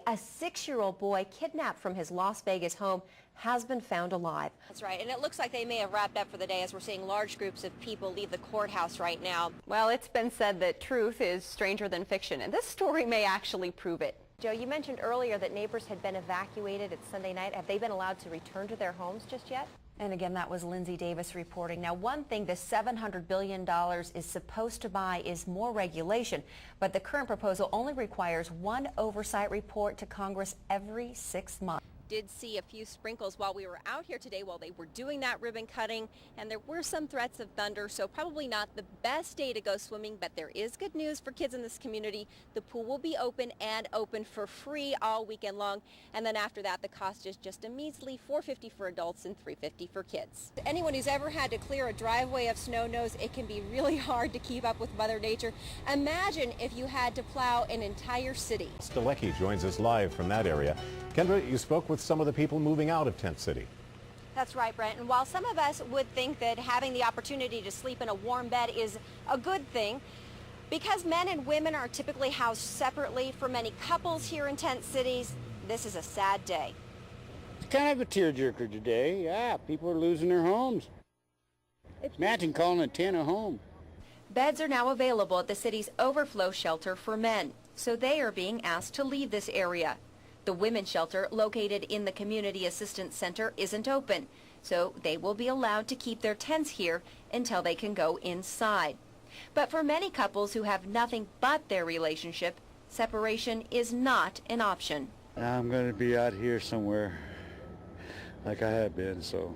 A 6-year-old boy kidnapped from his Las Vegas home has been found alive. That's right, and it looks like they may have wrapped up for the day as we're seeing large groups of people leave the courthouse right now. Well, it's been said that truth is stranger than fiction, and this story may actually prove it. Joe, you mentioned earlier that neighbors had been evacuated. It's Sunday night. Have they been allowed to return to their homes just yet? And again, that was Lindsay Davis reporting. Now, one thing the $700 billion is supposed to buy is more regulation, but the current proposal only requires one oversight report to Congress every 6 months. Did see a few sprinkles while we were out here today while they were doing that ribbon cutting, and there were some threats of thunder, so probably not the best day to go swimming, but there is good news for kids in this community. The pool will be open and open for free all weekend long, and then after that the cost is just a measly $4.50 for adults and $3.50 for kids. Anyone who's ever had to clear a driveway of snow knows it can be really hard to keep up with Mother Nature. Imagine if you had to plow an entire city. Stalecki joins us live from that area. Kendra, you spoke with some of the people moving out of Tent City. That's right, Brent. And while some of us would think that having the opportunity to sleep in a warm bed is a good thing, because men and women are typically housed separately for many couples here in tent cities, this is a sad day. It's kind of a tearjerker today. Yeah, people are losing their homes. Imagine calling a tent a home. Beds are now available at the city's overflow shelter for men, so they are being asked to leave this area. The women's shelter, located in the Community Assistance Center, isn't open, so they will be allowed to keep their tents here until they can go inside. But for many couples who have nothing but their relationship, separation is not an option. I'm going to be out here somewhere like I have been, so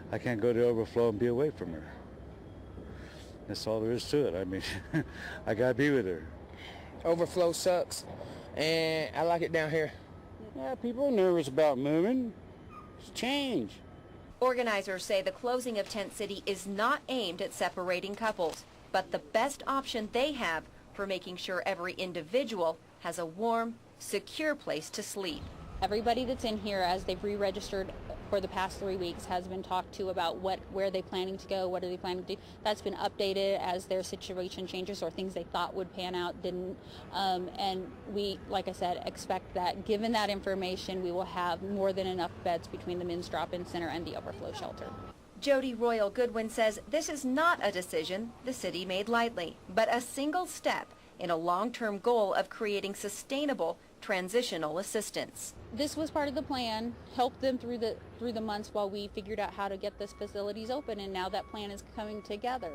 I can't go to overflow and be away from her. That's all there is to it. I mean, I got to be with her. Overflow sucks, and I like it down here. Yeah, people are nervous about moving. It's change. Organizers say the closing of Tent City is not aimed at separating couples, but the best option they have for making sure every individual has a warm, secure place to sleep. Everybody that's in here, as they've re-registered for the past 3 weeks, has been talked to about where they're planning to go, what are they planning to do. That's been updated as their situation changes or things they thought would pan out didn't. And we, like I said, expect that given that information, we will have more than enough beds between the men's drop-in center and the overflow shelter. Jody Royal Goodwin says this is not a decision the city made lightly, but a single step in a long-term goal of creating sustainable transitional assistance. This was part of the plan, help them through the months while we figured out how to get these facilities open, and now that plan is coming together.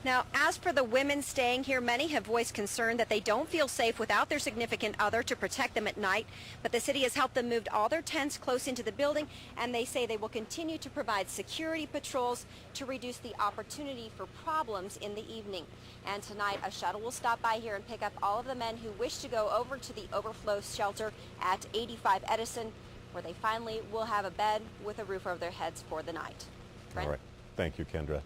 Now, as for the women staying here, many have voiced concern that they don't feel safe without their significant other to protect them at night. But the city has helped them move all their tents close into the building, and they say they will continue to provide security patrols to reduce the opportunity for problems in the evening. And tonight, a shuttle will stop by here and pick up all of the men who wish to go over to the overflow shelter at 85 Edison, where they finally will have a bed with a roof over their heads for the night. Brent? All right. Thank you, Kendra.